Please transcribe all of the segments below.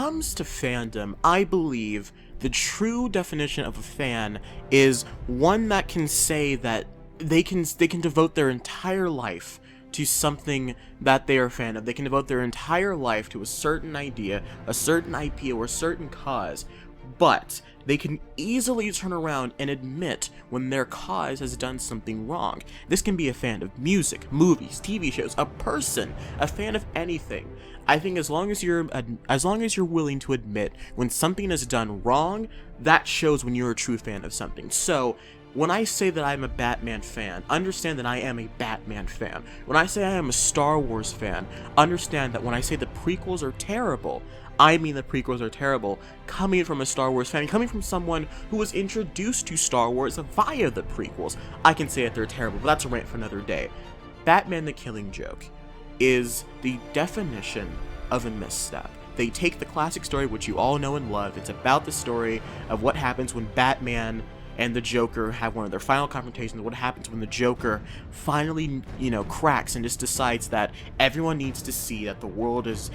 comes to fandom, I believe the true definition of a fan is one that can say that they can devote their entire life to something that they are a fan of. They can devote their entire life to a certain idea, a certain IP, or a certain cause, but they can easily turn around and admit when their cause has done something wrong. This can be a fan of music, movies, TV shows, a person, a fan of anything. I think as long as you're willing to admit when something is done wrong, that shows when you're a true fan of something. So when I say that I'm a Batman fan, understand that I am a Batman fan. When I say I am a Star Wars fan, understand that when I say the prequels are terrible, I mean the prequels are terrible, coming from a Star Wars fan, coming from someone who was introduced to Star Wars via the prequels. I can say that they're terrible, but that's a rant for another day. Batman the Killing Joke is the definition of a misstep. They take the classic story, which you all know and love. It's about the story of what happens when Batman and the Joker have one of their final confrontations, what happens when the Joker finally, cracks and just decides that everyone needs to see that the world is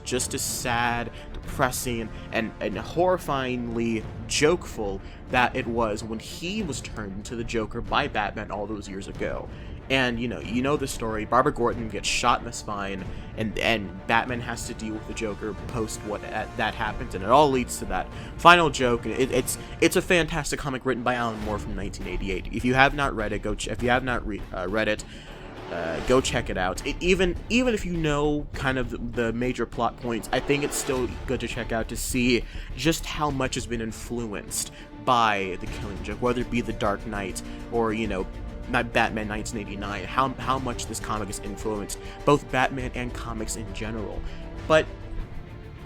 just as sad, depressing, and horrifyingly jokeful that it was when he was turned into the Joker by Batman all those years ago. And you know the story. Barbara Gordon gets shot in the spine, and Batman has to deal with the Joker post what that happens, and it all leads to that final joke. It's a fantastic comic written by Alan Moore from 1988. If you have not read it, go check it out. Even if you know kind of the major plot points, I think it's still good to check out to see just how much has been influenced by the Killing Joke, whether it be The Dark Knight or not Batman 1989, how much this comic has influenced both Batman and comics in general. But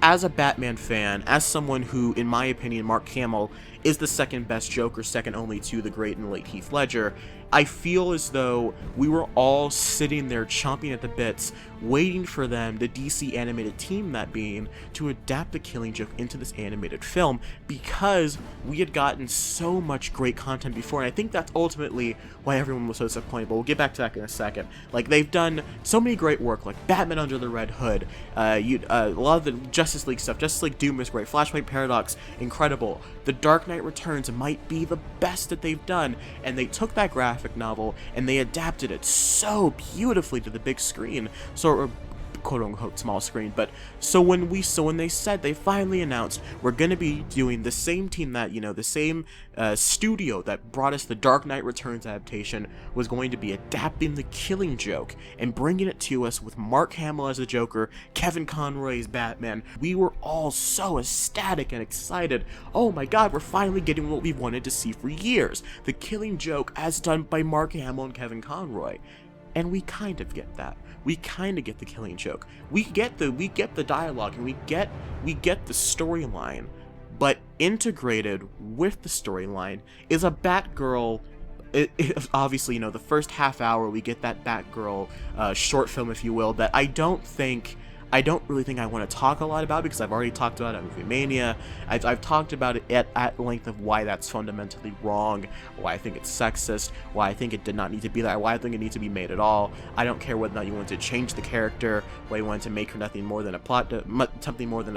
as a Batman fan, as someone who, in my opinion, Mark Hamill is the second best Joker, second only to the great and late Heath Ledger, I feel as though we were all sitting there chomping at the bits, waiting for them, the DC animated team that being, to adapt the Killing Joke into this animated film, because we had gotten so much great content before, and I think that's ultimately why everyone was so disappointed, but we'll get back to that in a second. Like, they've done so many great work, like Batman Under the Red Hood, a lot of the Justice League stuff. Justice League Doom is great, Flashpoint Paradox, incredible. The Dark Knight Returns might be the best that they've done, and they took that graphic novel and they adapted it so beautifully to the big screen, or quote unquote small screen. But so when they said, they finally announced, we're gonna be doing the same team that, the same studio that brought us the Dark Knight Returns adaptation was going to be adapting the Killing Joke and bringing it to us with Mark Hamill as the Joker, Kevin Conroy as Batman, we were all so ecstatic and excited. Oh my god, we're finally getting what we've wanted to see for years, the Killing Joke as done by Mark Hamill and Kevin Conroy. And we kind of get that. We kind of get the Killing Joke. We get the dialogue, and we get the storyline. But integrated with the storyline is a Batgirl. Obviously, the first half hour we get that Batgirl short film, if you will, that I don't really think I want to talk a lot about, because I've already talked about it on Movie Mania. I've talked about it at length of why that's fundamentally wrong, why I think it's sexist, why I think it did not need to be there, why I think it needs to be made at all. I don't care whether or not you want to change the character, why you want to make her something more than a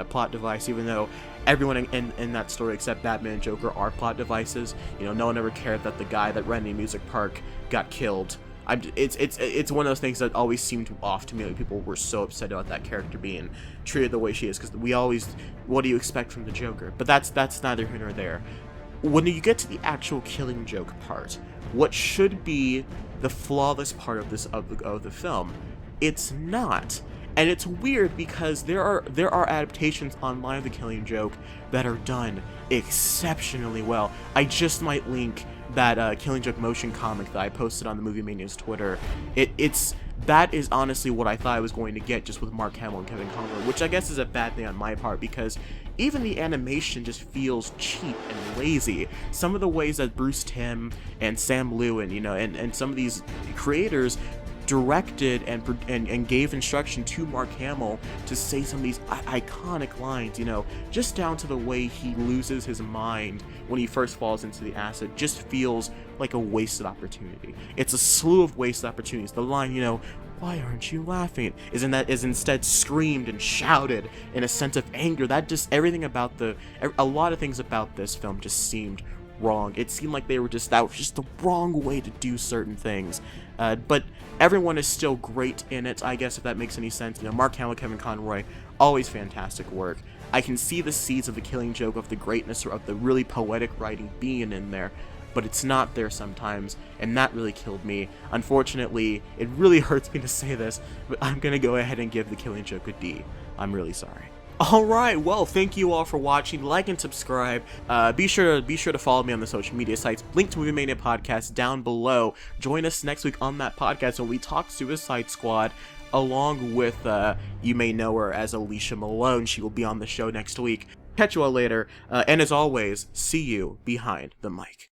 plot device, even though everyone in that story except Batman and Joker are plot devices. No one ever cared that the guy that ran the music park got killed. It's one of those things that always seemed off to me. Like, people were so upset about that character being treated the way she is, because what do you expect from the Joker? But that's neither here nor there. When you get to the actual Killing Joke part, what should be the flawless part of the film, it's not. And it's weird because there are adaptations online of the Killing Joke that are done exceptionally well. I just might link that Killing Joke motion comic that I posted on the Movie Mania's Twitter. That is honestly what I thought I was going to get, just with Mark Hamill and Kevin Conroy, which I guess is a bad thing on my part, because even the animation just feels cheap and lazy. Some of the ways that Bruce Timm and Sam Liu and some of these creators directed and gave instruction to Mark Hamill to say some of these iconic lines, just down to the way he loses his mind when he first falls into the acid, just feels like a wasted opportunity. It's a slew of wasted opportunities. The line, why aren't you laughing? Is instead screamed and shouted in a sense of anger. That just, everything about a lot of things about this film just seemed wrong. It seemed like that was just the wrong way to do certain things. But everyone is still great in it, I guess, if that makes any sense. You know, Mark Hamill, Kevin Conroy, always fantastic work. I can see the seeds of The Killing Joke, of the greatness, or of the really poetic writing being in there, but it's not there sometimes, and that really killed me. Unfortunately, it really hurts me to say this, but I'm gonna go ahead and give The Killing Joke a D. I'm really sorry. Alright, well, thank you all for watching. Like and subscribe. Be sure to follow me on the social media sites. Link to Movie Mania Podcast down below. Join us next week on that podcast when we talk Suicide Squad, along with, you may know her as Alicia Malone. She will be on the show next week. Catch you all later, and as always, see you behind the mic.